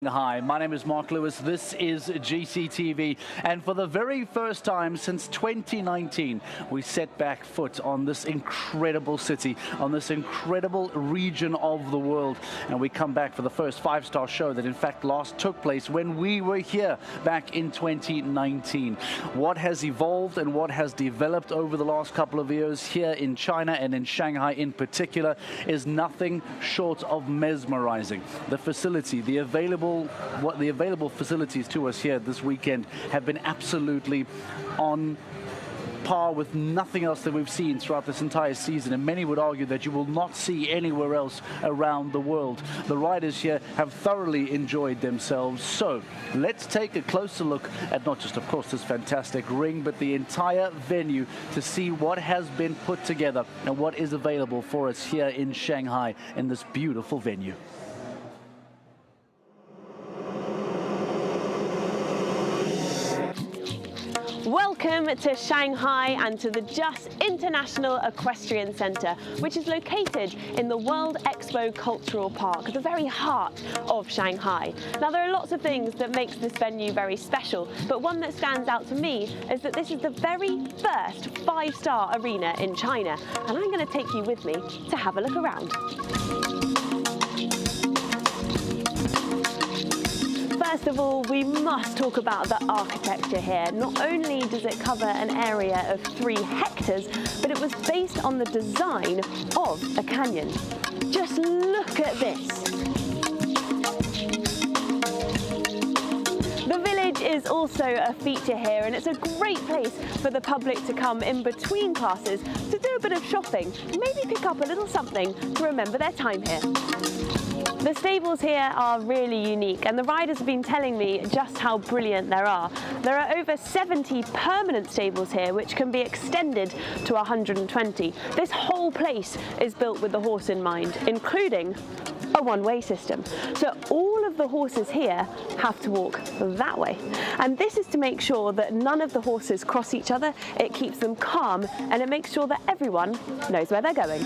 Hi, my name is Mark Lewis. This is GCTV, and for the very first time since 2019, we set back foot on this incredible city, on this incredible region of the world, and we come back for the first five-star show that in fact last took place when we were here back in 2019. What has evolved and what has developed over the last couple of years here in China and in Shanghai in particular is nothing short of mesmerizing. The facility, the available facilities to us here this weekend have been absolutely on par with nothing else that we've seen throughout this entire season, and many would argue that you will not see anywhere else around the world. The riders here have thoroughly enjoyed themselves. So let's take a closer look at not just, of course, this fantastic ring, but the entire venue to see what has been put together and what is available for us here in Shanghai in this beautiful venue. Welcome to Shanghai and to the JUS International Equestrian Centre, which is located in the World Expo Cultural Park, the very heart of Shanghai. Now, there are lots of things that makes this venue very special, but one that stands out to me is that this is the very first five-star arena in China, and I'm going to take you with me to have a look around. First of all, we must talk about the architecture here. Not only does it cover an area of 3 hectares, but it was based on the design of a canyon. Just look at this. The village is also a feature here, and it's a great place for the public to come in between classes to do a bit of shopping, maybe pick up a little something to remember their time here. The stables here are really unique, and the riders have been telling me just how brilliant there are. There are over 70 permanent stables here, which can be extended to 120. This whole place is built with the horse in mind, including a one-way system. So all of the horses here have to walk that way. And this is to make sure that none of the horses cross each other. It keeps them calm, and it makes sure that everyone knows where they're going.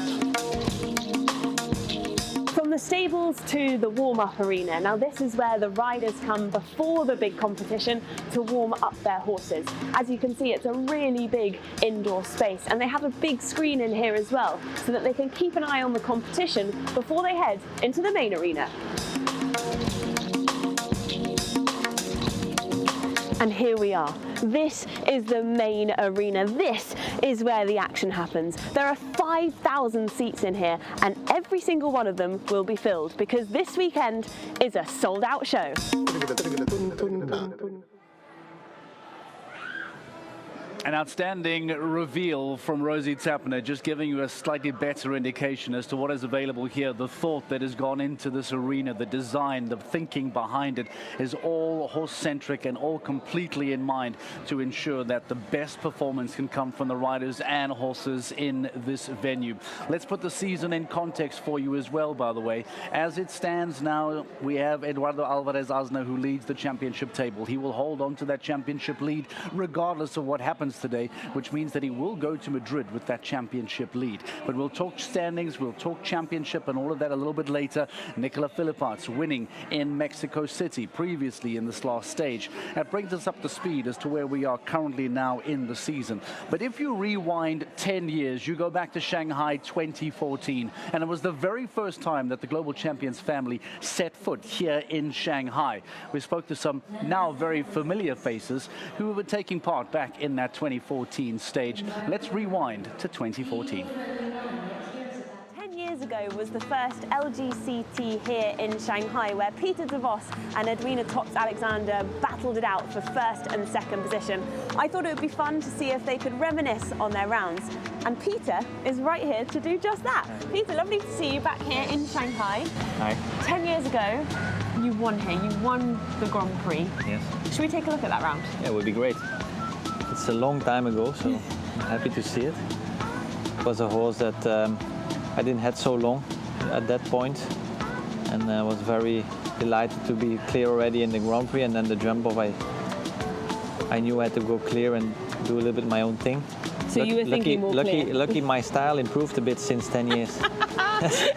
From the stables to the warm-up arena. Now, this is where the riders come before the big competition to warm up their horses. As you can see, it's a really big indoor space, and they have a big screen in here as well, so that they can keep an eye on the competition before they head into the main arena. And here we are. This is the main arena. This is where the action happens. There are 5,000 seats in here, and every single one of them will be filled because this weekend is a sold-out show. An outstanding reveal from Rosie Tapner, just giving you a slightly better indication as to what is available here. The thought that has gone into this arena, the design, the thinking behind it is all horse-centric and all completely in mind to ensure that the best performance can come from the riders and horses in this venue. Let's put the season in context for you as well, by the way. As it stands now, we have Eduardo Alvarez Asna, who leads the championship table. He will hold on to that championship lead regardless of what happens today, which means that he will go to Madrid with that championship lead. But we'll talk standings, we'll talk championship and all of that a little bit later. Nicola Philipparts winning in Mexico City previously in this last stage. That brings us up to speed as to where we are currently now in the season. But if you rewind 10 years, you go back to Shanghai 2014, and it was the very first time that the Global Champions family set foot here in Shanghai. We spoke to some now very familiar faces who were taking part back in that 2014 stage. Let's rewind to 2014. 10 years ago was the first LGCT here in Shanghai, where Peter de Vos and Edwina Tops-Alexander battled it out for first and second position. I thought it would be fun to see if they could reminisce on their rounds. And Peter is right here to do just that. Peter, lovely to see you back here in Shanghai. Hi. 10 years ago, you won here. You won the Grand Prix. Yes. Should we take a look at that round? Yeah, it would be great. It's a long time ago, so I'm happy to see it. It was a horse that I didn't have so long at that point, and I was very delighted to be clear already in the Grand Prix, and then the jump off, I knew I had to go clear and do a little bit my own thing. So you were thinking more clear. Lucky my style improved a bit since 10 years.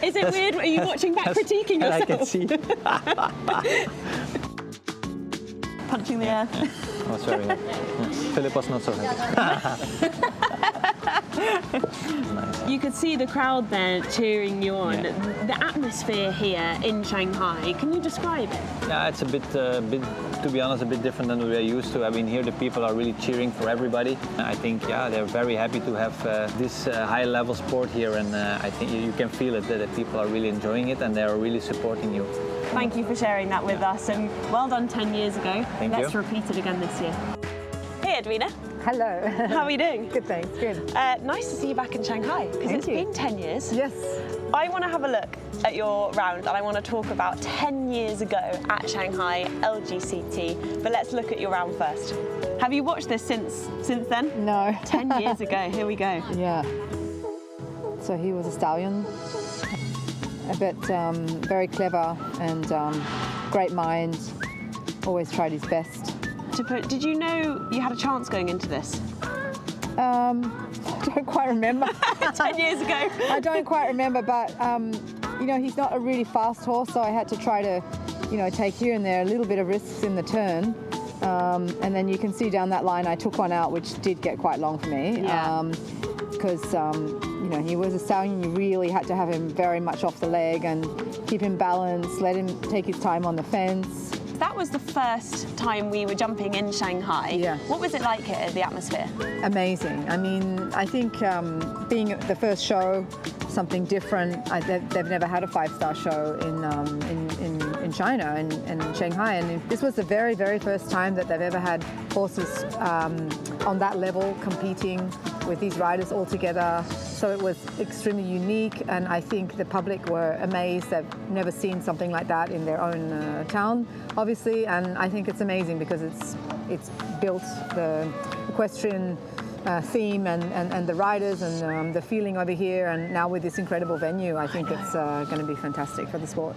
Is it weird? Are you watching back critiquing yourself? I can see. Punching the air. Oh, sorry. Philip was not so happy. Nice. You could see the crowd there cheering you on. Yeah. The atmosphere here in Shanghai, can you describe it? Yeah, it's a bit, to be honest, a bit different than we are used to. I mean, here the people are really cheering for everybody. I think, yeah, they're very happy to have this high-level sport here, and I think you can feel it, that the people are really enjoying it and they're really supporting you. Thank you for sharing that with us, and well done 10 years ago. Let's repeat it again this year. Hey, Edwina. Hello. How are you doing? Good, thanks. Good. Nice to see you back in Shanghai, because it's been 10 years. Yes. I want to have a look at your round, and I want to talk about 10 years ago at Shanghai LGCT, but let's look at your round first. Have you watched this since then? No. 10 years ago, here we go. Yeah. So he was a stallion, a bit very clever and great mind, always tried his best. Did you know you had a chance going into this? I don't quite remember. 10 years ago. I don't quite remember, but you know, he's not a really fast horse, so I had to try to, you know, take here and there a little bit of risks in the turn. And then you can see down that line I took one out, which did get quite long for me. Yeah. Because you know, he was a stallion. You really had to have him very much off the leg and keep him balanced, let him take his time on the fence. That was the first time we were jumping in Shanghai. Yeah. What was it like here, the atmosphere? Amazing. I mean, I think being at the first show, something different. They've never had a 5-star show in China, in Shanghai, and this was the very, very first time that they've ever had horses on that level competing with these riders all together. So it was extremely unique, and I think the public were amazed. They've never seen something like that in their own town, obviously, and I think it's amazing because it's built the equestrian theme and the riders and the feeling over here, and now with this incredible venue, I think it's going to be fantastic for the sport.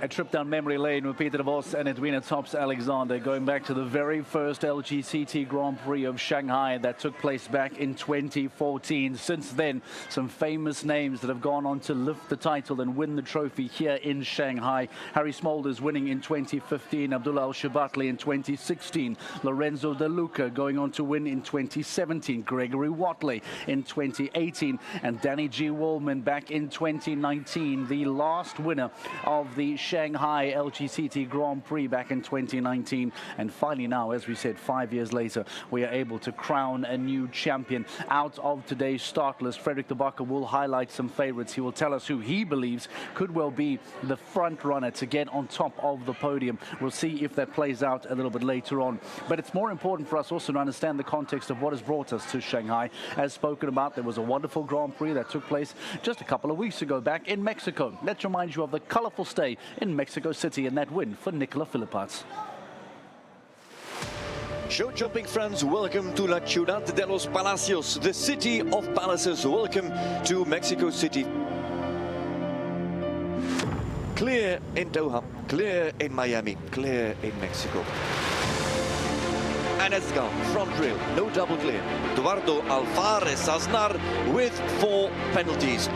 A trip down memory lane with Peter de Vos and Edwina Tops-Alexander, going back to the very first LGCT Grand Prix of Shanghai that took place back in 2014. Since then, some famous names that have gone on to lift the title and win the trophy here in Shanghai. Harry Smolders winning in 2015, Abdullah Al-Shabatli in 2016, Lorenzo De Luca going on to win in 2017, Gregory Watley in 2018, and Danny G. Woolman back in 2019, the last winner of the Shanghai LGCT Grand Prix back in 2019. And finally now, as we said, 5 years later, we are able to crown a new champion. Out of today's start list, Frederick de Backer will highlight some favorites. He will tell us who he believes could well be the front runner to get on top of the podium. We'll see if that plays out a little bit later on. But it's more important for us also to understand the context of what has brought us to Shanghai. As spoken about, there was a wonderful Grand Prix that took place just a couple of weeks ago back in Mexico. Let's remind you of the colorful stay in Mexico City and that win for Nicola Philippats. Show jumping friends, welcome to La Ciudad de los Palacios, the city of palaces. Welcome to Mexico City. Clear in Doha, clear in Miami, clear in Mexico. And it's gone, front rail, no double clear. Eduardo Alvarez Aznar with 4 penalties.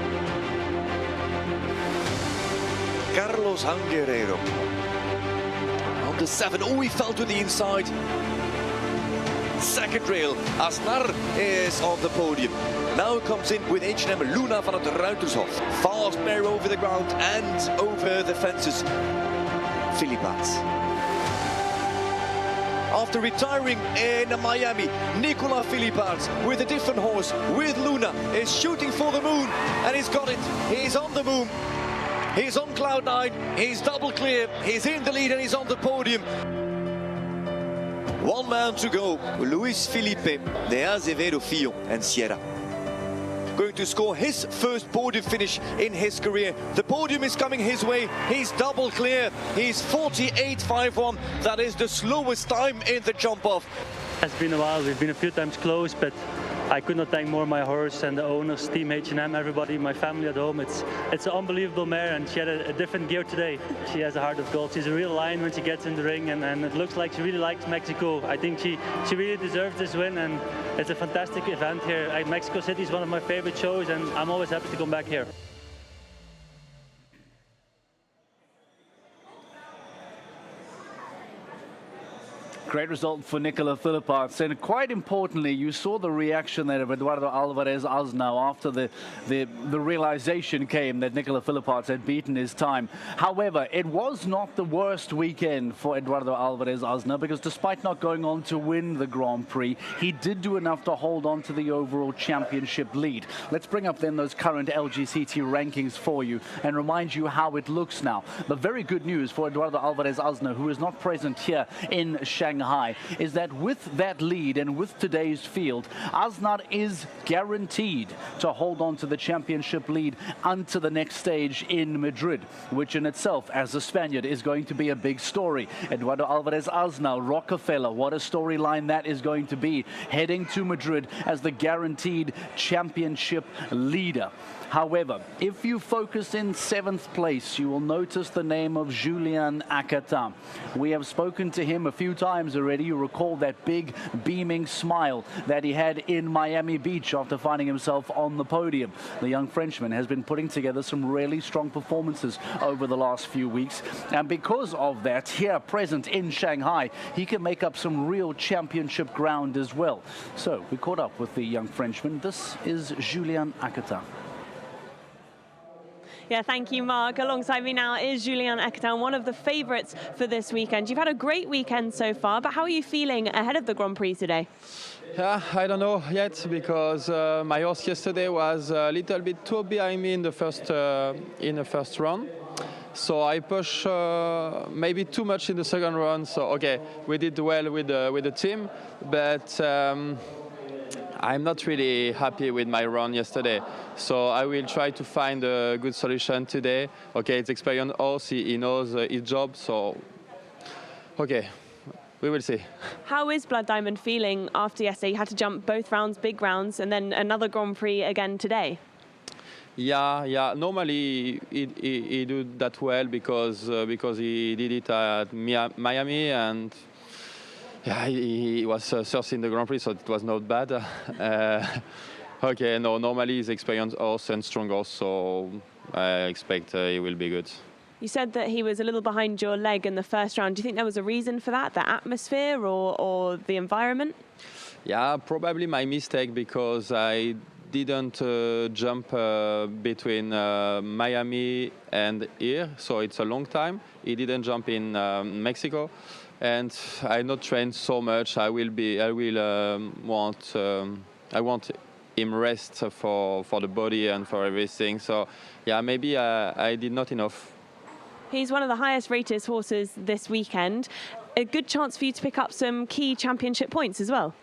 Carlos Anguerrero on the 7. Oh, he fell to the inside. Second rail. Aznar is on the podium. Now comes in with H&M Luna van het Ruitershof. Fast mare over the ground and over the fences. Philippats. After retiring in Miami, Nicola Philippats with a different horse, with Luna, is shooting for the moon, and he's got it. He's on the moon. He's on cloud 9, he's double clear, he's in the lead and he's on the podium. 1 man to go, Luis Felipe de Azevedo Filho and Sierra. Going to score his first podium finish in his career. The podium is coming his way, he's double clear, he's 48.51. That is the slowest time in the jump off. It's been a while, we've been a few times close, but I could not thank more my horse and the owners, Team H&M, everybody, my family at home. It's an unbelievable mare, and she had a different gear today. She has a heart of gold. She's a real lion when she gets in the ring, and it looks like she really likes Mexico. I think she really deserves this win, and it's a fantastic event here. Mexico City is one of my favorite shows, and I'm always happy to come back here. Great result for Nicola Philipparts, and quite importantly, you saw the reaction there of Eduardo Alvarez Asnau after the realization came that Nicola Philipparts had beaten his time. However, it was not the worst weekend for Eduardo Alvarez Asnau, because despite not going on to win the Grand Prix, he did do enough to hold on to the overall championship lead. Let's bring up then those current LGCT rankings for you and remind you how it looks now. The very good news for Eduardo Alvarez Asnau, who is not present here in Shanghai, is that with that lead and with today's field, Asnau is guaranteed to hold on to the championship lead until the next stage in Madrid, which in itself, as a Spaniard, is going to be a big story. Eduardo Alvarez Asnau, Rockefeller, what a storyline that is going to be, heading to Madrid as the guaranteed championship leader. However, if you focus in 7th place, you will notice the name of Julian Acata. We have spoken to him a few times already. You recall that big beaming smile that he had in Miami Beach after finding himself on the podium. The young Frenchman has been putting together some really strong performances over the last few weeks, and because of that, here present in Shanghai, he can make up some real championship ground as well. So we caught up with the young Frenchman. This is Julian Acata. Yeah, thank you, Mark. Alongside me now is Julian Acata, one of the favourites for this weekend. You've had a great weekend so far, but how are you feeling ahead of the Grand Prix today? Yeah, I don't know yet, because my horse yesterday was a little bit too behind me in the first round. So I pushed maybe too much in the second round. So okay, we did well with the team, but I'm not really happy with my run yesterday. So I will try to find a good solution today. Okay, it's experienced horse, he knows his job, so okay, we will see. How is Blood Diamond feeling after yesterday? You had to jump both rounds, big rounds, and then another Grand Prix again today. Yeah. Normally he do that well because he did it at Miami, and yeah, he was first in the Grand Prix, so it was not bad. Okay, no, normally he's experienced horse and strong horse, so I expect he will be good. You said that he was a little behind your leg in the first round. Do you think there was a reason for that, the atmosphere or the environment? Yeah, probably my mistake, because I didn't jump between Miami and here, so it's a long time. He didn't jump in Mexico, and I not trained so much. I want him rest for the body and for everything. So yeah, maybe I did not enough. He's one of the highest rated horses this weekend. A good chance for you to pick up some key championship points as well.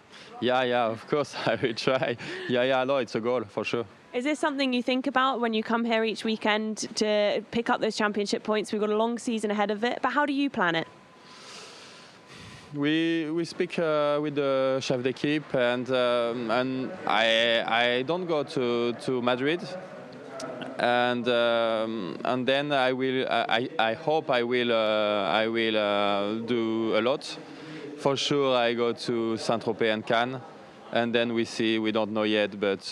Yeah, of course I will try. Yeah, no, it's a goal for sure. Is this something you think about when you come here each weekend to pick up those championship points? We've got a long season ahead of it, but how do you plan it? We speak with the chef d'équipe, and I don't go to Madrid, and then I hope I will do a lot. For sure, I go to Saint-Tropez and Cannes, and then we see. We don't know yet, but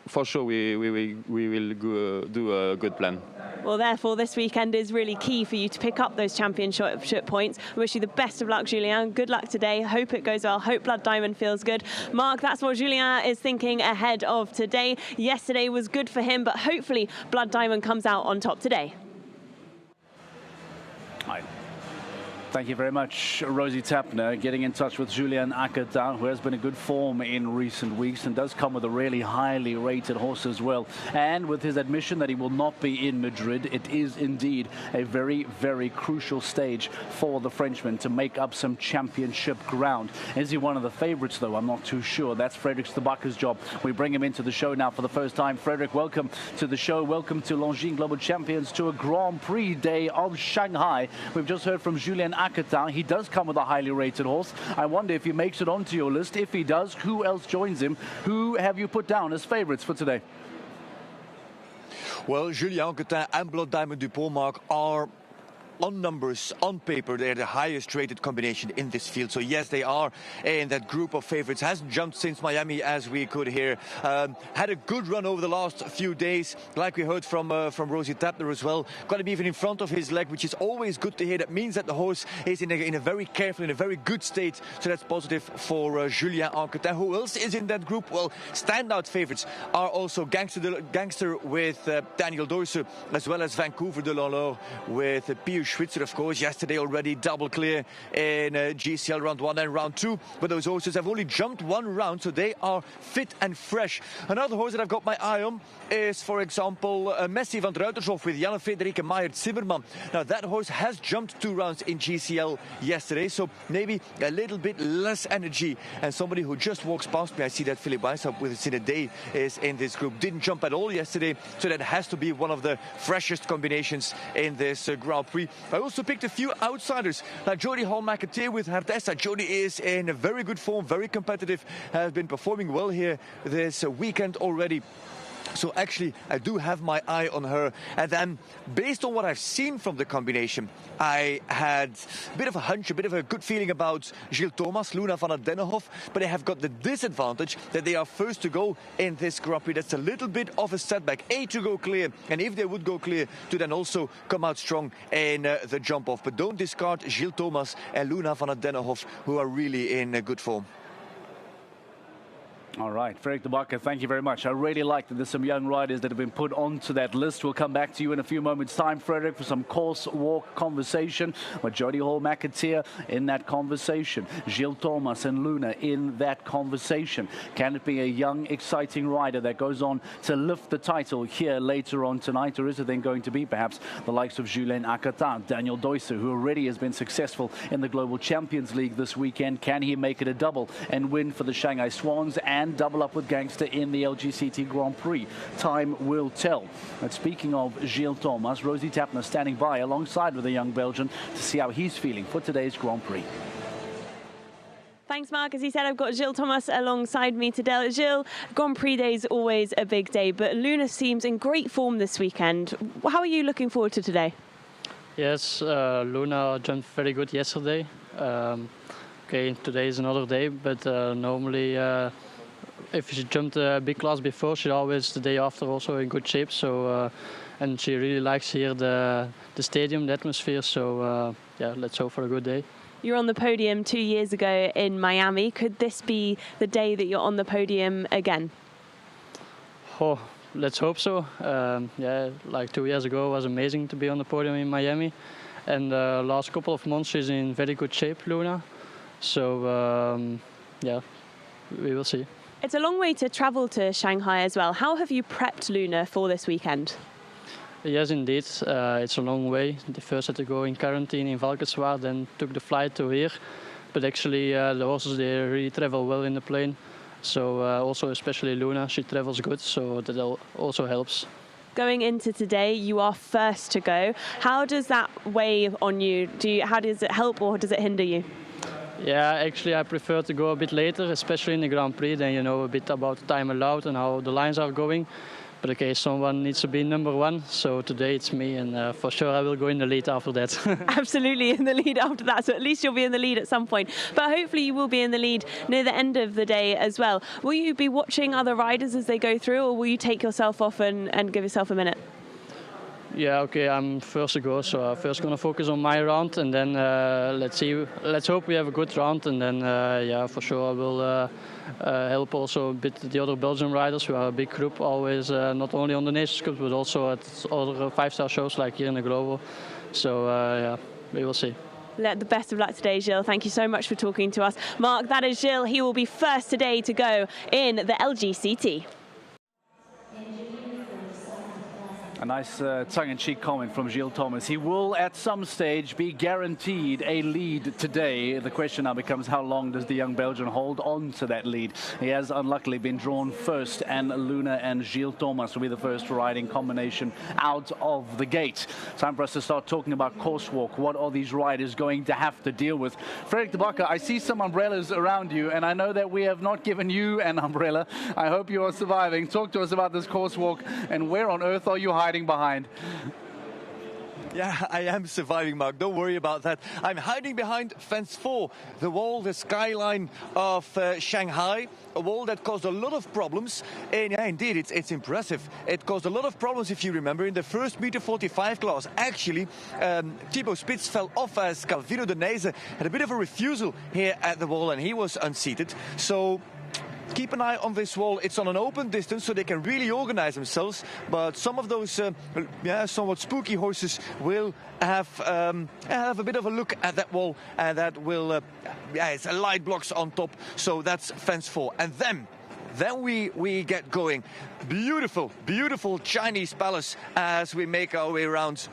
for sure we will go, do a good plan. Well, therefore, this weekend is really key for you to pick up those championship points. I wish you the best of luck, Julien. Good luck today. Hope it goes well. Hope Blood Diamond feels good. Mark, that's what Julien is thinking ahead of today. Yesterday was good for him, but hopefully Blood Diamond comes out on top today. Hi. Thank you very much, Rosie Tapner, getting in touch with Julian Acata, who has been in good form in recent weeks and does come with a really highly rated horse as well. And with his admission that he will not be in Madrid, it is indeed a very, very crucial stage for the Frenchman to make up some championship ground. Is he one of the favorites, though? I'm not too sure. That's Frédéric Stubacker's job. We bring him into the show now for the first time. Frédéric, welcome to the show. Welcome to Longines Global Champions, to a Grand Prix day of Shanghai. We've just heard from Julian Akata. He does come with a highly rated horse. I wonder if he makes it onto your list. If he does, who else joins him? Who have you put down as favourites for today? Well, Julien Anquetin and Blood Diamond Dupont, Mark, are on numbers, on paper, they're the highest rated combination in this field. So yes, they are in that group of favorites. Hasn't jumped since Miami, as we could hear. Had a good run over the last few days, like we heard from Rosie Tapner as well. Got to be even in front of his leg, which is always good to hear. That means that the horse is in a very careful, in a very good state. So that's positive for Julien Anquetin. Who else is in that group? Well, standout favorites are also Gangster with Daniel Doyser, as well as Vancouver de l'Honneur with Pius Schwitzer, of course. Yesterday already double clear in GCL round 1 and round 2, but those horses have only jumped one round, so they are fit and fresh. Another horse that I've got my eye on is, for example, Messi van der Ruitershof with Jan Frederike Meyer-Zimmermann. Now that horse has jumped 2 rounds in GCL yesterday, so maybe a little bit less energy. And somebody who just walks past me, I see that Philip Weishaupt with Cine Day is in this group. Didn't jump at all yesterday, so that has to be one of the freshest combinations in this Grand Prix. I also picked a few outsiders, like Jody Hall-McAtee with Hardessa. Jody is in a very good form, very competitive, has been performing well here this weekend already. So actually, I do have my eye on her. And then, based on what I've seen from the combination, I had a bit of a hunch, a bit of a good feeling about Gilles Thomas, Luna van der Dennenhof, but they have got the disadvantage that they are first to go in this Grand Prix. That's a little bit of a setback. To go clear, and if they would go clear, to then also come out strong in the jump-off. But don't discard Gilles Thomas and Luna van der Dennenhof, who are really in good form. All right, Frederik de Backer, thank you very much. I really like that there's some young riders that have been put onto that list. We'll come back to you in a few moments' time, Frederik, for some course walk conversation with Jody Hall-McAtee in that conversation. Gilles Thomas and Luna in that conversation. Can it be a young, exciting rider that goes on to lift the title here later on tonight? Or is it then going to be perhaps the likes of Julien Anquetin, Daniel Doyser, who already has been successful in the Global Champions League this weekend? Can he make it a double and win for the Shanghai Swans and double up with Gangster in the LGCT Grand Prix? Time will tell. But speaking of Gilles Thomas, Rosie Tapner standing by alongside with the young Belgian to see how he's feeling for today's Grand Prix. Thanks, Mark. As he said, I've got Gilles Thomas alongside me today. Gilles, Grand Prix Day is always a big day, but Luna seems in great form this weekend. How are you looking forward to today? Yes, Luna jumped very good yesterday. Okay, today is another day, but normally if she jumped a big class before, she's always the day after also in good shape. So and she really likes here the stadium, the atmosphere. So yeah, let's hope for a good day. You were on the podium 2 years ago in Miami. Could this be the day that you're on the podium again? Oh, let's hope so. Yeah, like 2 years ago, it was amazing to be on the podium in Miami. And the last couple of months, she's in very good shape, Luna. So yeah, we will see. It's a long way to travel to Shanghai as well. How have you prepped Luna for this weekend? Yes, indeed. It's a long way. They first had to go in quarantine in Valkenswaard, then took the flight to here. But actually, the horses, they really travel well in the plane. So also, especially Luna, she travels good, so that also helps. Going into today, you are first to go. How does that weigh on you? How does it help or does it hinder you? Yeah, actually I prefer to go a bit later, especially in the Grand Prix. Then you know a bit about the time allowed and how the lines are going. But okay, someone needs to be number one. So today it's me, and for sure I will go in the lead after that. Absolutely in the lead after that. So at least you'll be in the lead at some point. But hopefully you will be in the lead near the end of the day as well. Will you be watching other riders as they go through, or will you take yourself off and give yourself a minute? Yeah, okay, I'm first to go, so I'm first going to focus on my round, and then let's see. Let's hope we have a good round, and then yeah, for sure I will help also a bit the other Belgian riders. We are a big group, always not only on the Nations Cup, but also at other five-star shows like here in the Global. So yeah, we will see. The best of luck today, Gilles. Thank you so much for talking to us. Mark, that is Gilles. He will be first today to go in the LGCT. A nice tongue-in-cheek comment from Gilles Thomas. He will, at some stage, be guaranteed a lead today. The question now becomes, how long does the young Belgian hold on to that lead? He has unluckily been drawn first, and Luna and Gilles Thomas will be the first riding combination out of the gate. Time for us to start talking about course walk. What are these riders going to have to deal with? Frederik de Backer, I see some umbrellas around you, and I know that we have not given you an umbrella. I hope you are surviving. Talk to us about this course walk, and where on earth are you hiding behind? Yeah, I am surviving, Mark. Don't worry about that. I'm hiding behind fence 4, the wall, the skyline of Shanghai, a wall that caused a lot of problems. And yeah, indeed, it's impressive. It caused a lot of problems, if you remember, in the first meter 45 class. Actually, Thibaut Spitz fell off as Calvino Denese had a bit of a refusal here at the wall, and he was unseated. So keep an eye on this wall. It's on an open distance, so they can really organize themselves. But some of those somewhat spooky horses will have a bit of a look at that wall, and that will, it's a light blocks on top. So that's fence 4. And then we get going. Beautiful, beautiful Chinese palace as we make our way around.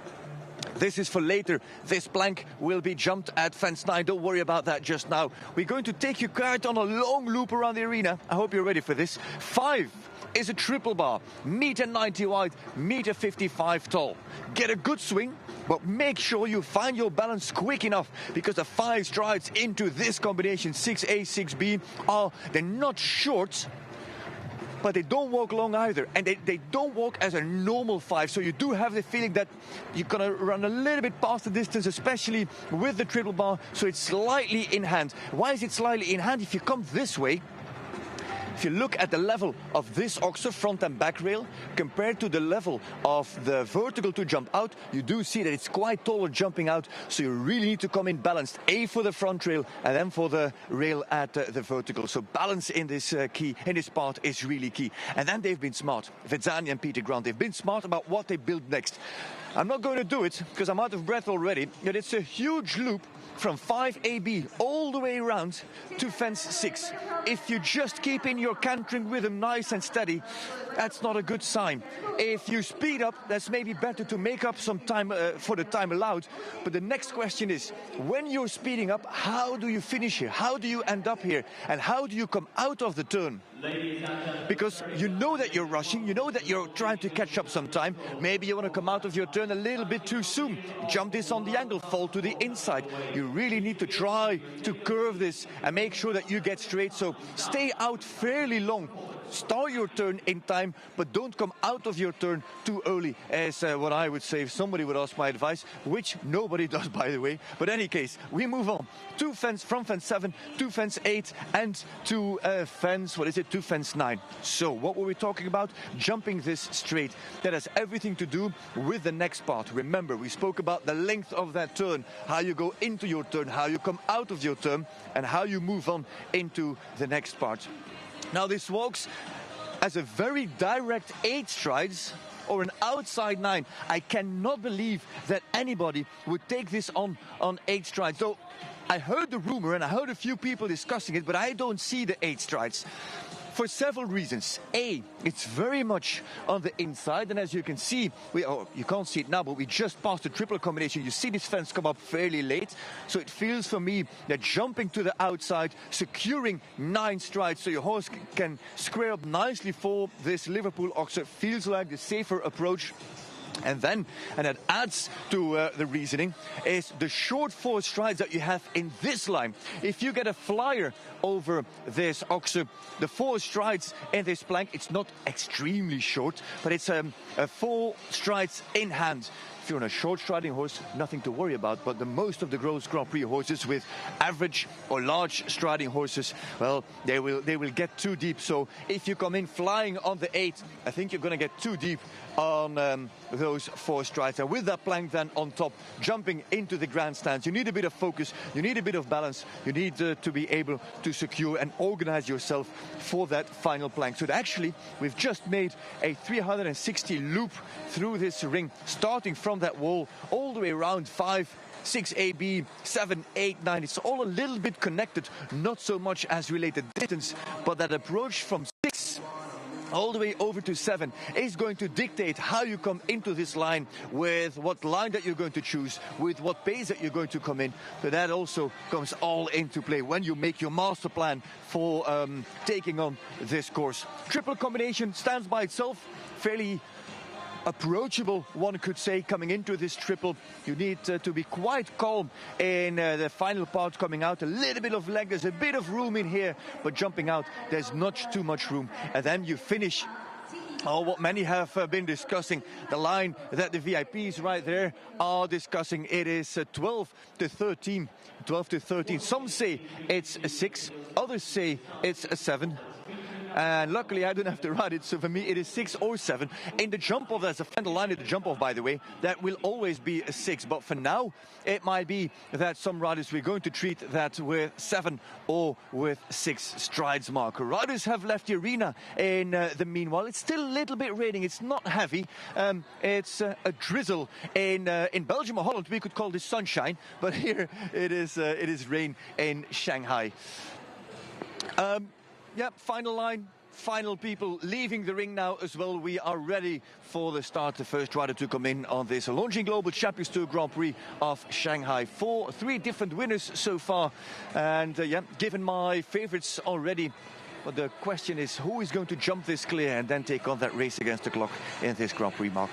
This is for later. This plank will be jumped at fence 9. Don't worry about that just now. We're going to take you quite on a long loop around the arena. I hope you're ready for this. 5 is a triple bar, 1.90 wide, 1.55 tall. Get a good swing, but make sure you find your balance quick enough, because the 5 strides into this combination, 6A, 6B, they're not short, but they don't walk long either, and they don't walk as a normal 5, so you do have the feeling that you're gonna run a little bit past the distance, especially with the triple bar, so it's slightly in hand. Why is it slightly in hand? If you come this way, if you look at the level of this oxer front and back rail compared to the level of the vertical to jump out, you do see that it's quite taller jumping out, so you really need to come in balanced, A for the front rail and then for the rail at the vertical. So balance in this part is really key. And then they've been smart. Vezzani and Peter Grant, they've been smart about what they build next. I'm not going to do it because I'm out of breath already, but it's a huge loop from 5AB all the way around to fence 6. If you just keep in your cantering rhythm nice and steady, that's not a good sign. If you speed up, that's maybe better to make up some time for the time allowed. But the next question is, when you're speeding up, how do you finish here? How do you end up here? And how do you come out of the turn? Because you know that you're rushing, you know that you're trying to catch up some time. Maybe you want to come out of your turn a little bit too soon. Jump this on the angle, fall to the inside. You really need to try to curve this and make sure that you get straight. So stay out fairly long. Start your turn in time, but don't come out of your turn too early, as what I would say if somebody would ask my advice, which nobody does, by the way. But in any case, we move on from fence 7 to fence 8 and to fence 9. So what were we talking about? Jumping this straight. That has everything to do with the next part. Remember, we spoke about the length of that turn, how you go into your turn, how you come out of your turn, and how you move on into the next part. Now this walks as a very direct 8 strides or an outside 9. I cannot believe that anybody would take this on 8 strides. So I heard the rumor and I heard a few people discussing it, but I don't see the 8 strides. For several reasons. A, it's very much on the inside, and as you can see, you can't see it now, but we just passed the triple combination. You see this fence come up fairly late, so it feels for me that jumping to the outside, securing 9 strides so your horse can square up nicely for this Liverpool oxer feels like the safer approach. And that adds to the reasoning, is the short 4 strides that you have in this line. If you get a flyer over this oxer, the 4 strides in this plank, it's not extremely short, but it's 4 strides in hand. If you're on a short striding horse, nothing to worry about, but the most of the Gross Grand Prix horses with average or large striding horses, well, they will get too deep. So if you come in flying on the 8, I think you're going to get too deep on those 4 strides. And with that plank then on top, jumping into the grandstands, you need a bit of focus, you need a bit of balance, you need to be able to secure and organize yourself for that final plank. So actually, we've just made a 360 loop through this ring, starting from that wall all the way around 5, 6AB, 7, 8, 9. It's all a little bit connected, not so much as related distance, but that approach from 6 all the way over to 7 is going to dictate how you come into this line, with what line that you're going to choose, with what pace that you're going to come in. So that also comes all into play when you make your master plan for taking on this course. Triple combination stands by itself, fairly approachable, one could say, coming into this triple. You need to be quite calm in the final part coming out. A little bit of leg, there's a bit of room in here, but jumping out, there's not too much room. And then you finish what many have been discussing, the line that the VIPs right there are discussing. It is 12 to 13. 12 to 13. Some say it's a 6, others say it's a 7. And luckily I don't have to ride it, so for me it is 6 or 7. In the jump off, there's a final line at the jump off, by the way, that will always be a 6. But for now, it might be that some riders, we're going to treat that with 7 or with 6 strides mark. Riders have left the arena in the meanwhile. It's still a little bit raining. It's not heavy. It's a drizzle. In Belgium or Holland, we could call this sunshine, but here it is rain in Shanghai. Yeah, final line, final people leaving the ring now as well. We are ready for the start. The first rider to come in on this Longines Global Champions Tour Grand Prix of Shanghai. 3 different winners so far. And yeah, given my favorites already, but the question is who is going to jump this clear and then take on that race against the clock in this Grand Prix, Mark?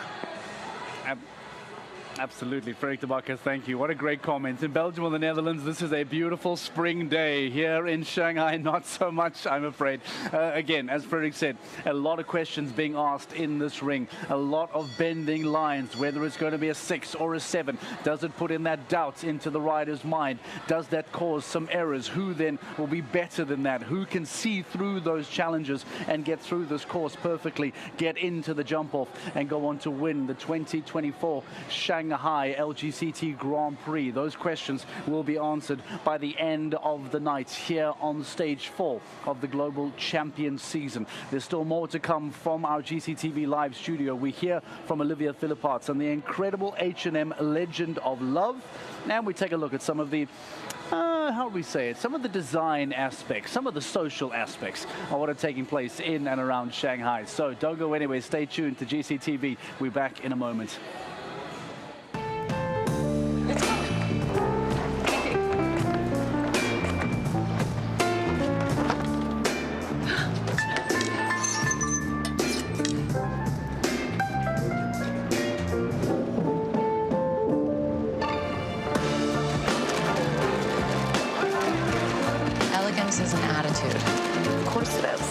Absolutely, Frederik de Backer, thank you. What a great comment. In Belgium or the Netherlands, this is a beautiful spring day. Here in Shanghai, not so much, I'm afraid. Again, as Frederik said, a lot of questions being asked in this ring. A lot of bending lines, whether it's going to be a 6 or a 7. Does it put in that doubt into the rider's mind? Does that cause some errors? Who then will be better than that? Who can see through those challenges and get through this course perfectly, get into the jump off and go on to win the 2024 Shanghai LGCT Grand Prix? Those questions will be answered by the end of the night here on stage 4 of the Global Champions season. There's still more to come from our GCTV live studio. We hear from Olivia Philipparts and the incredible H&M Legend of Love. And we take a look at some of the how do we say it? Some of the design aspects, some of the social aspects of what are taking place in and around Shanghai. So don't go anywhere. Stay tuned to GCTV. We're back in a moment. Elegance is an attitude. Of course it is.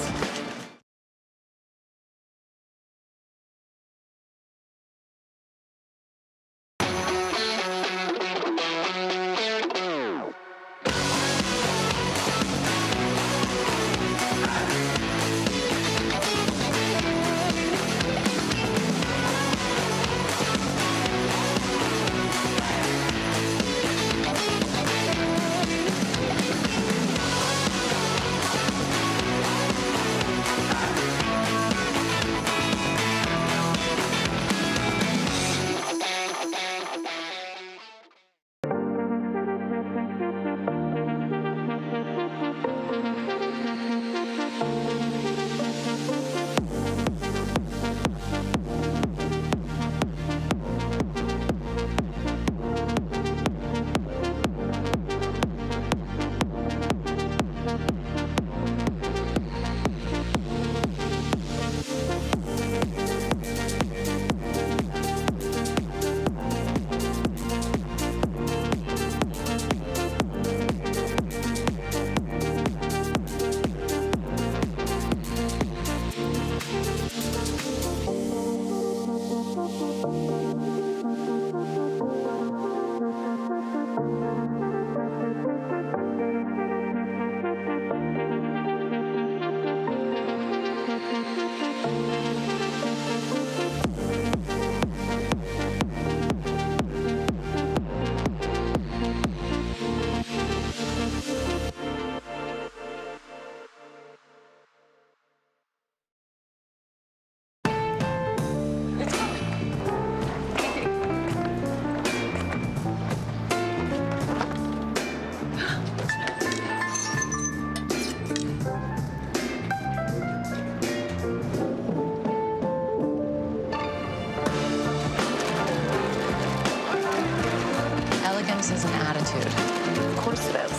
is an attitude. Of course it is.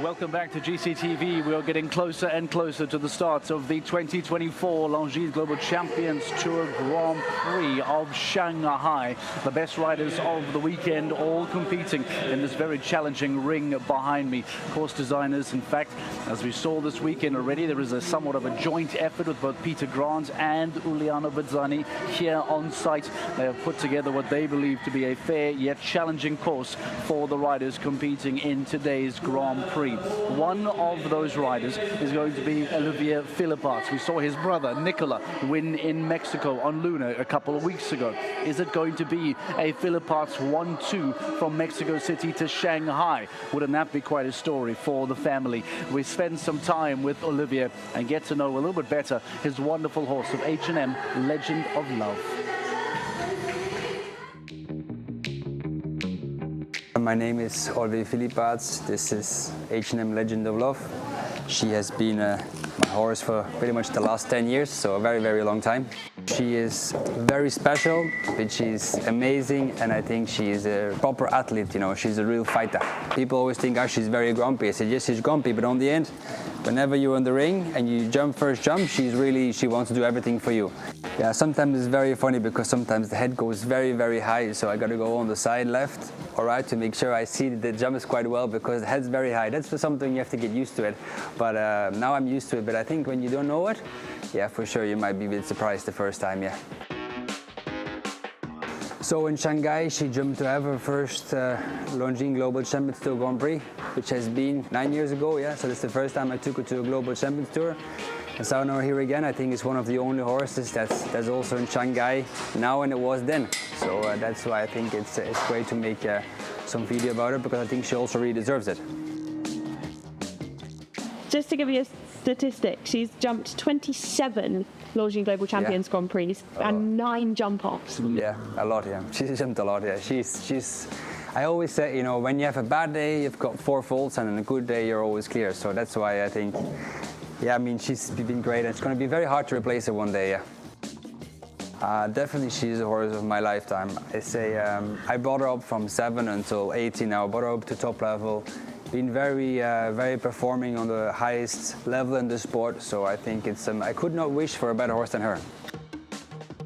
Welcome back to GCTV. We are getting closer and closer to the start of the 2024 Longines Global Champions Tour Grand Prix of Shanghai. The best riders of the weekend all competing in this very challenging ring behind me. Course designers, in fact, as we saw this weekend already, there is a somewhat of a joint effort with both Peter Grant and Uliano Bezzani here on site. They have put together what they believe to be a fair yet challenging course for the riders competing in today's Grand Prix. One of those riders is going to be Olivier Philipparts. We saw his brother, Nicola, win in Mexico on Luna a couple of weeks ago. Is it going to be a Philipparts 1-2 from Mexico City to Shanghai? Wouldn't that be quite a story for the family? We spend some time with Olivier and get to know a little bit better his wonderful horse of H&M, Legend of Love. My name is Olivier Philipparts. This is H&M Legend of Love. She has been my horse for pretty much the last 10 years, so a very, very long time. She is very special, but she's amazing, and I think she is a proper athlete, you know, she's a real fighter. People always think, oh, she's very grumpy. I said, yes, she's grumpy, but on the end, whenever you're in the ring and you jump first jump, she wants to do everything for you. Yeah, sometimes it's very funny because sometimes the head goes very, very high, so I got to go on the side left or right to make sure I see the jumps quite well because the head's very high. That's for something you have to get used to it, but now I'm used to it. But I think when you don't know it, yeah, for sure you might be a bit surprised the first time, yeah. So in Shanghai, she jumped to have her first Longines Global Champions Tour Grand Prix, which has been 9 years ago, yeah. So this is the first time I took her to a Global Champions Tour. And so now here again, I think it's one of the only horses that's also in Shanghai now, and it was then. So that's why I think it's great to make some video about it, because I think she also really deserves it. Just to give you a statistic, she's jumped 27 Longines Global Champions Grand Prix and 9 jump-offs. Yeah, a lot, yeah. She's jumped a lot, yeah. She's. I always say, you know, when you have a bad day, you've got 4 faults, and on a good day, you're always clear. So that's why I think, yeah, I mean, she's been great. It's going to be very hard to replace her one day, yeah. Definitely, she's a horse of my lifetime. I say I brought her up from 7 until 18 now. I brought her up to top level. Been very performing on the highest level in the sport. So I think it's I could not wish for a better horse than her.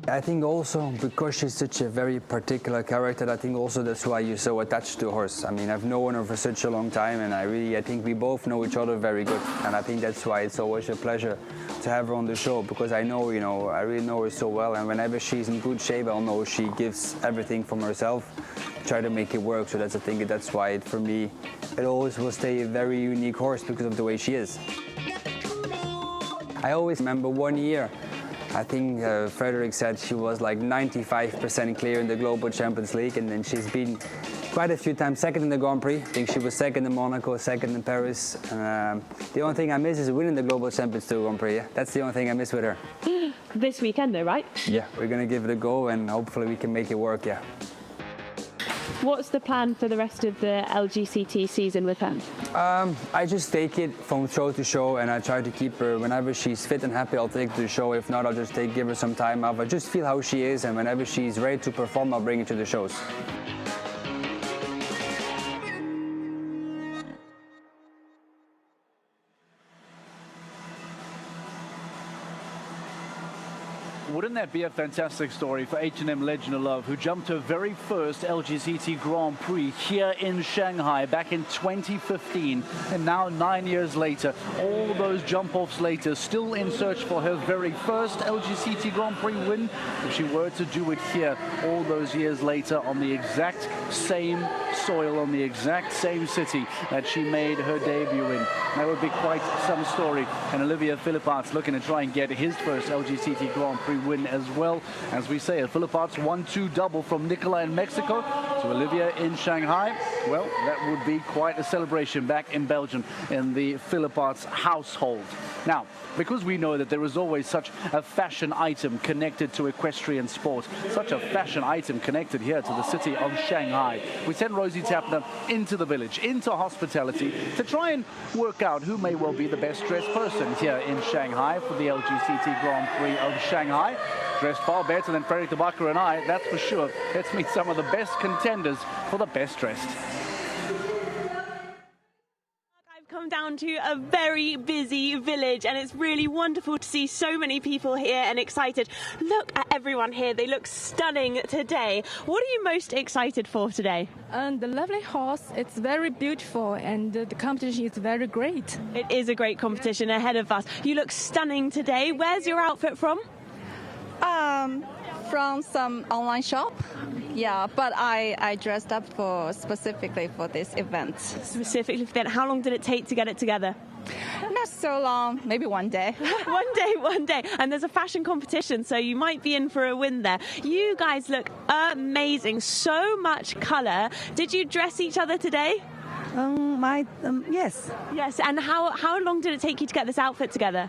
I think also because she's such a very particular character, I think also that's why you're so attached to a horse. I mean, I've known her for such a long time, and I think we both know each other very good. And I think that's why it's always a pleasure to have her on the show, because I know, you know, I really know her so well, and whenever she's in good shape, I'll know she gives everything from herself, try to make it work. So that's, I think that's why for me, it always will stay a very unique horse because of the way she is. I always remember one year, I think Frederick said she was like 95% clear in the Global Champions League, and then she's been quite a few times second in the Grand Prix. I think she was second in Monaco, second in Paris. The only thing I miss is winning the Global Champions Tour Grand Prix. Yeah? That's the only thing I miss with her. This weekend though, right? Yeah, we're going to give it a go, and hopefully we can make it work, yeah. What's the plan for the rest of the LGCT season with her? I just take it from show to show, and I try to keep her. Whenever she's fit and happy, I'll take her to the show. If not, I'll just give her some time off. I just feel how she is, and whenever she's ready to perform, I'll bring her to the shows. Wouldn't that be a fantastic story for H&M Legend of Love, who jumped her very first LGCT Grand Prix here in Shanghai back in 2015, and now 9 years later, all those jump-offs later, still in search for her very first LGCT Grand Prix win, if she were to do it here all those years later on the exact same soil, on the exact same city that she made her debut in. That would be quite some story. And Olivier Philipparts looking to try and get his first LGCT Grand Prix win as well. As we say, a Philipparts 1-2 double from Nicola in Mexico to Olivier in Shanghai. Well, that would be quite a celebration back in Belgium in the Philipparts household. Now, because we know that there is always such a fashion item connected to equestrian sport, such a fashion item connected here to the city of Shanghai, we sent Rosie Tapner into the village, into hospitality, to try and work out who may well be the best dressed person here in Shanghai for the LGCT Grand Prix of Shanghai. Dressed far better than Frederick de Backer and I, that's for sure. Let's meet some of the best contenders for the best dressed. Come down to a very busy village, and it's really wonderful to see so many people here and excited. Look at everyone here. They look stunning today. What are you most excited for today? The lovely horse, it's very beautiful, and the competition is very great. It is a great competition ahead of us. You look stunning today. Where's your outfit from? From some online shop. Yeah, but I dressed up specifically for this event. Specifically for that. How long did it take to get it together? Not so long, maybe one day. One day. And there's a fashion competition, so you might be in for a win there. You guys look amazing. So much colour. Did you dress each other today? Yes. Yes, and how long did it take you to get this outfit together?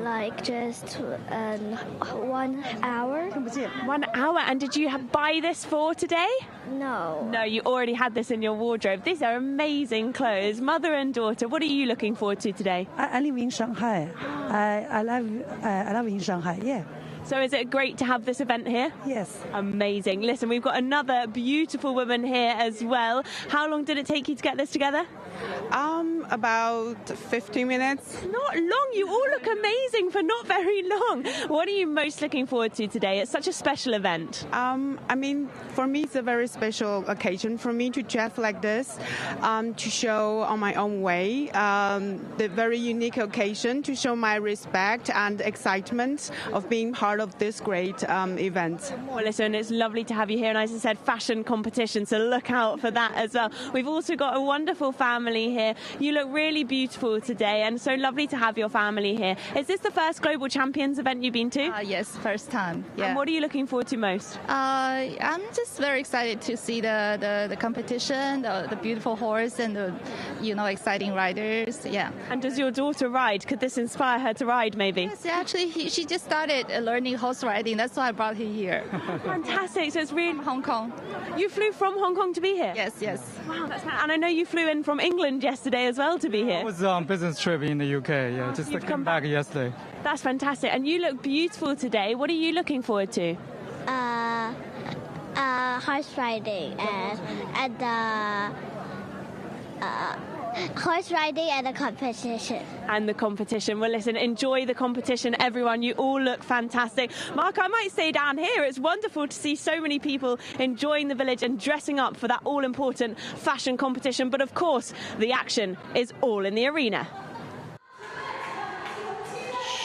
Like just 1 hour. 1 hour. And did you buy this for today? No. No, you already had this in your wardrobe. These are amazing clothes. Mother and daughter, what are you looking forward to today? I live in Shanghai. I love in Shanghai, yeah. So is it great to have this event here? Yes. Amazing. Listen, we've got another beautiful woman here as well. How long did it take you to get this together? About 15 minutes. Not long. You all look amazing for not very long. What are you most looking forward to today? It's such a special event. I mean, for me, it's a very special occasion for me to dress like this, to show on my own way, the very unique occasion to show my respect and excitement of being part of this great event. Well, listen, it's lovely to have you here. And as I said, fashion competition, so look out for that as well. We've also got a wonderful family here. You look really beautiful today, and so lovely to have your family here. Is this the first Global Champions event you've been to? Yes, first time. Yeah. And what are you looking forward to most? I'm just very excited to see the competition, the beautiful horse, and the exciting riders. Yeah. And does your daughter ride? Could this inspire her to ride, maybe? Yes, actually, she just started learning horse riding. That's why I brought her here. Fantastic. So it's really Hong Kong. You flew from Hong Kong to be here? Yes. Wow, that's nice. And I know you flew in from England yesterday as well to be here. I was on business trip in the UK. Yeah, just came back yesterday. That's fantastic. And you look beautiful today. What are you looking forward to? Horse riding and horse riding and the competition. And the competition. Well, listen, enjoy the competition, everyone. You all look fantastic. Mark, I might stay down here. It's wonderful to see so many people enjoying the village and dressing up for that all-important fashion competition. But of course, the action is all in the arena.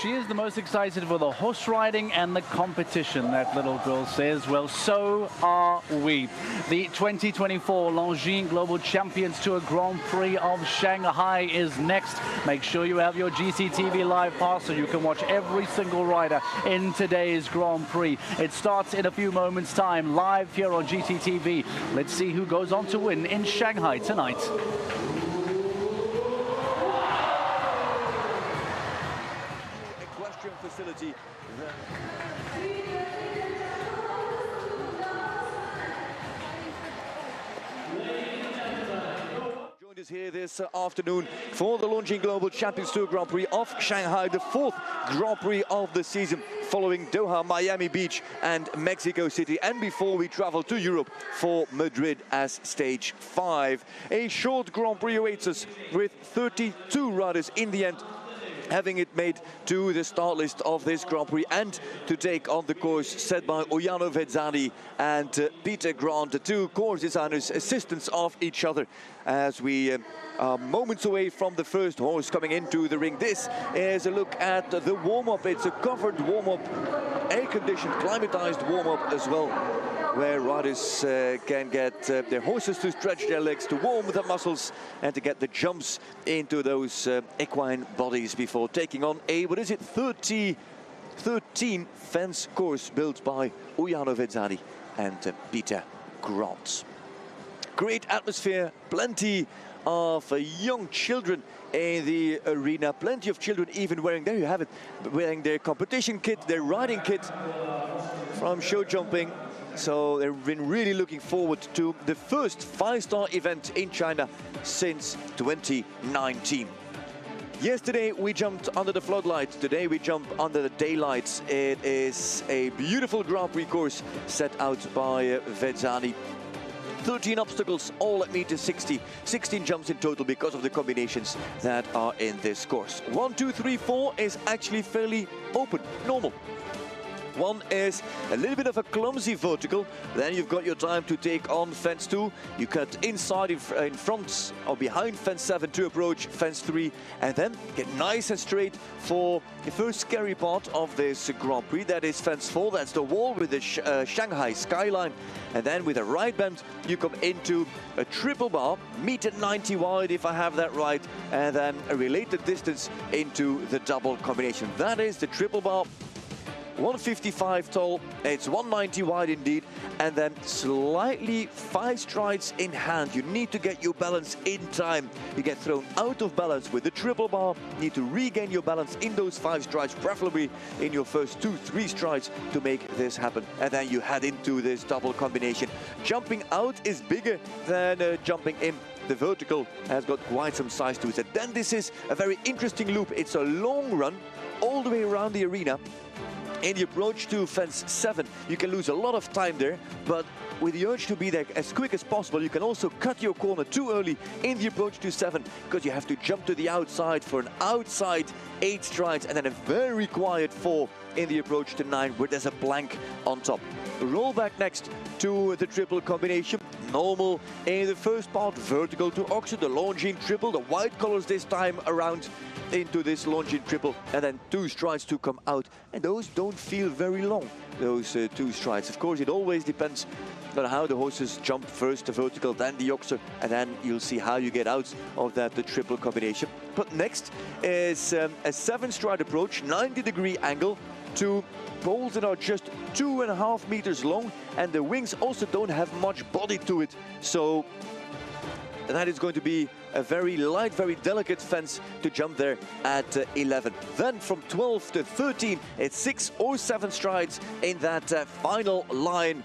She is the most excited for the horse riding and the competition, that little girl says. Well, so are we. The 2024 Longines Global Champions Tour Grand Prix of Shanghai is next. Make sure you have your GCTV Live Pass so you can watch every single rider in today's Grand Prix. It starts in a few moments' time, live here on GCTV. Let's see who goes on to win in Shanghai tonight. Facility. Joined us here this afternoon for the Longines Global Champions Tour Grand Prix of Shanghai, the 4th Grand Prix of the season, following Doha, Miami Beach and Mexico City, and before we travel to Europe for Madrid as stage 5. A short Grand Prix awaits us with 32 riders in the end, having it made to the start list of this Grand Prix and to take on the course set by Ojano Vezzani and Peter Grant, the two course designers, assistants of each other, as we are moments away from the first horse coming into the ring. This is a look at the warm-up. It's a covered warm-up, air-conditioned, climatized warm-up as well, where riders can get their horses to stretch their legs, to warm the muscles, and to get the jumps into those equine bodies before taking on a, 13 fence course built by Ojano Vezzani and Peter Grant. Great atmosphere, plenty of young children in the arena. Plenty of children even wearing, there you have it, wearing their competition kit, their riding kit from show jumping. So they've been really looking forward to the first 5-star event in China since 2019. Yesterday we jumped under the floodlights, today we jump under the daylights. It is a beautiful Grand Prix course set out by Vezzani. 13 obstacles, all at meter 60, 16 jumps in total because of the combinations that are in this course. 1, 2, 3, 4 is actually fairly open, normal. One is a little bit of a clumsy vertical, then you've got your time to take on fence 2. You cut inside in front or behind fence 7 to approach fence 3, and then get nice and straight for the first scary part of this Grand Prix. That is fence 4, that's the wall with the Shanghai skyline. And then with a right bend, you come into a triple bar, meter 90 wide if I have that right, and then a related distance into the double combination. That is the triple bar. 155 tall, it's 190 wide indeed, and then slightly 5 strides in hand. You need to get your balance in time. You get thrown out of balance with the triple bar, need to regain your balance in those 5 strides, preferably in your first 2-3 strides to make this happen. And then you head into this double combination. Jumping out is bigger than jumping in. The vertical has got quite some size to it. And then this is a very interesting loop. It's a long run all the way around the arena. In the approach to fence 7, you can lose a lot of time there, but with the urge to be there as quick as possible, you can also cut your corner too early in the approach to 7, because you have to jump to the outside for an outside 8 strides, and then a very quiet 4 in the approach to 9, where there's a blank on top. Roll back next to the triple combination. Normal in the first part, vertical to Oxford, the Longines triple, the white colors this time around into this Longines triple, and then 2 strides to come out, and those don't feel very long, those 2 strides. Of course, it always depends on how the horses jump, first the vertical, then the Oxford, and then you'll see how you get out of that the triple combination. But next is a 7-stride approach, 90-degree angle to poles that are just 2.5 meters long, and the wings also don't have much body to it, so that is going to be a very light, very delicate fence to jump there at 11. Then from 12 to 13, it's 6 or 7 strides in that final line.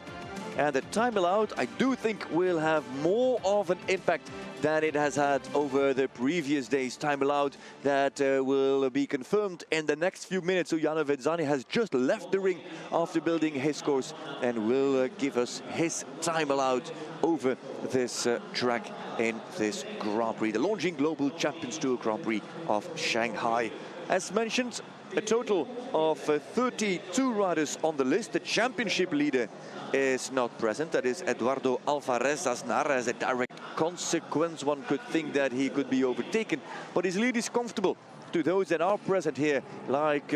And the time allowed, I do think, will have more of an impact than it has had over the previous days. Time allowed that will be confirmed in the next few minutes. So Janne Vezzani has just left the ring after building his course and will give us his time allowed over this track in this Grand Prix, the Longines Global Champions Tour Grand Prix of Shanghai. As mentioned, a total of 32 riders on the list. The championship leader is not present. That is Eduardo Alvarez Aznar. As a direct consequence, one could think that he could be overtaken, but his lead is comfortable to those that are present here, like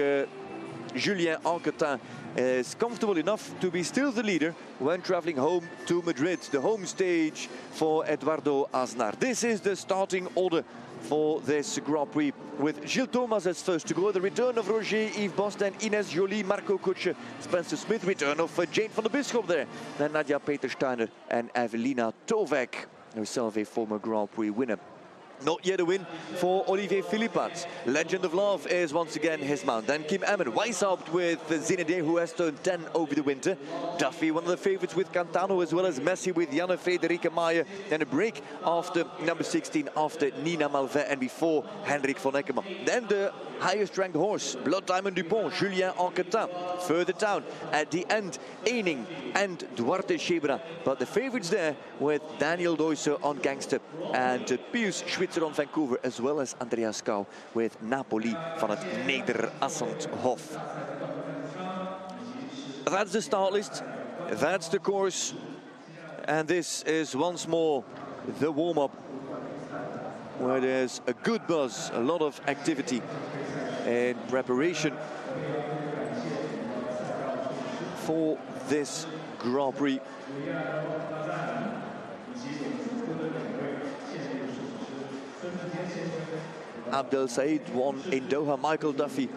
Julien Anquetin is comfortable enough to be still the leader when traveling home to Madrid, the home stage for Eduardo Aznar. This is the starting order for this Grand Prix, with Gilles Thomas as first to go. The return of Roger, Yves Bosten, Ines Joly, Marco Kutsche, Spencer Smith. Return of Jane van der Bisschop there. Then Nadia Peter-Steiner and Evelina Tovek, herself a former Grand Prix winner. Not yet a win for Olivier Philippats. Legend of Love is once again his mount. Then Kim Emmen, Weishaupt with Zinedine, who has turned 10 over the winter. Duffy, one of the favorites with Cantano, as well as Messi with Janne Frederike Maier. Then a break after number 16, after Nina Malvet, and before Henrik von Eckermann. Then the highest ranked horse, Blood Diamond Dupont, Julien Anquetin. Further down at the end, Eining and Duarte Schebra. But the favorites there with Daniel Deusser on Gangster and Pius Schwitzer on Vancouver, as well as Andreas Kau with Napoli van het Nederassenhof. That's the start list, that's the course, and this is once more the warm-up, where there's a good buzz, a lot of activity in preparation for this Grand Prix. Abdel Said won in Doha. Michael Duffy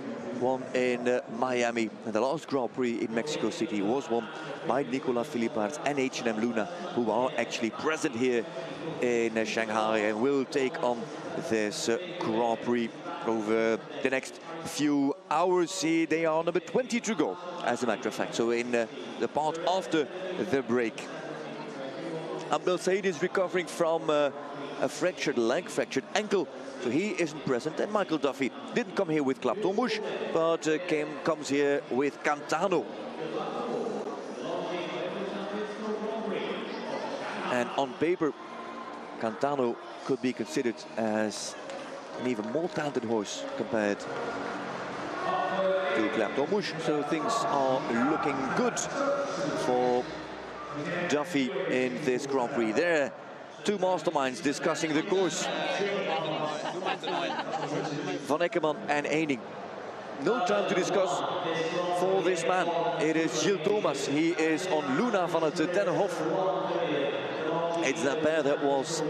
won in Miami. And the last Grand Prix in Mexico City was won by Nicolas Philippard and H&M Luna, who are actually present here in Shanghai and will take on this Grand Prix over the next few hours. See, they are number 20 to go, as a matter of fact. So in the part after the break. Abdel Said is recovering from a fractured leg, fractured ankle, so he isn't present. And Michael Duffy didn't come here with Klaptomush, but comes here with Cantano. And on paper, Cantano could be considered as an even more talented horse compared to Klaptomush. So things are looking good for Duffy in this Grand Prix. There, two masterminds discussing the course. Van Eckerman and Eining. No time to discuss for this man. It is Gilles Thomas. He is on Luna van het Dennenhof. It's that pair that was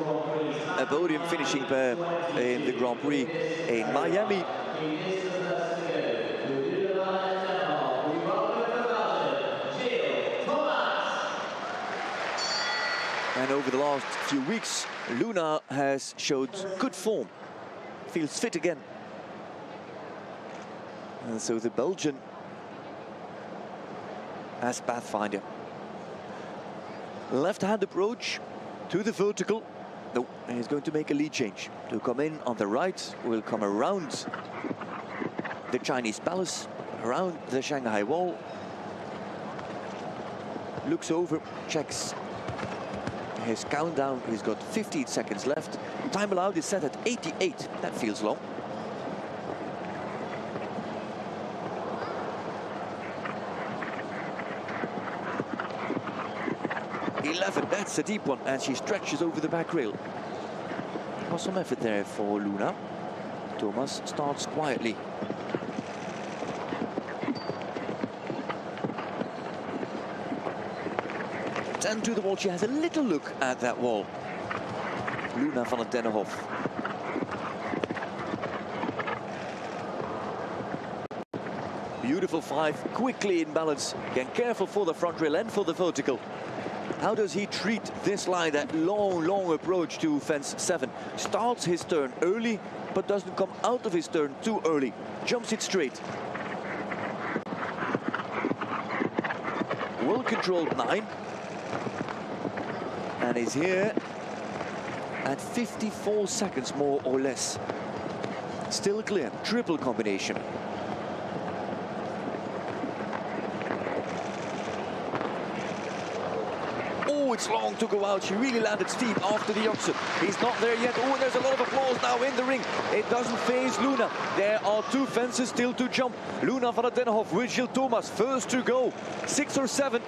a podium finishing pair in the Grand Prix in Miami. And over the last few weeks, Luna has showed good form, feels fit again. And so the Belgian as pathfinder. Left-hand approach to the vertical. No, and he's going to make a lead change. To come in on the right, will come around the Chinese Palace, around the Shanghai Wall. Looks over, checks his countdown. He's got 15 seconds left. Time allowed is set at 88. That feels long. That's a deep one, and she stretches over the back rail. Was some effort there for Luna. Thomas starts quietly. And to the wall, she has a little look at that wall. Luna van het Dennenhof. Beautiful five, quickly in balance. Again, careful for the front rail and for the vertical. How does he treat this line, that long approach to fence 7? Starts his turn early, but doesn't come out of his turn too early. Jumps it straight. Well-controlled 9. And is here at 54 seconds, more or less. Still clear, triple combination. It's long to go out. She really landed steep after the opposite. He's not there yet. Oh, there's a lot of applause now in the ring. It doesn't phase Luna. There are two fences still to jump. Luna van het Dennenhof with Gilles Thomas first to go. 6 or 7.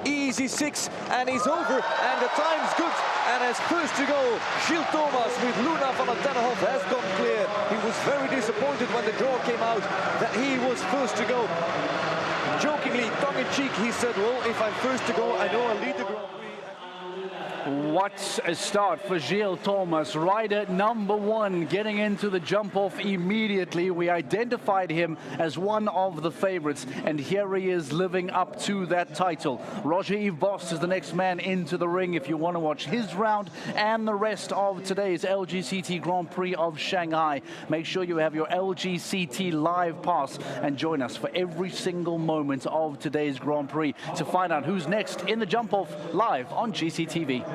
Easy 6, and he's over, and the time's good. And as first to go, Gilles Thomas with Luna van het Dennenhof has gone clear. He was very disappointed when the draw came out that he was first to go. Jokingly, tongue-in-cheek, he said, well, if I'm first to go, I know I'll lead the Grand Prix. What a start for Gilles Thomas, rider number 1, getting into the jump-off immediately. We identified him as one of the favorites, and here he is living up to that title. Roger-Yves Bost is the next man into the ring if you want to watch his round and the rest of today's LGCT Grand Prix of Shanghai. Make sure you have your LGCT live pass and join us for every single moment of today's Grand Prix to find out who's next in the jump-off live on GCTV.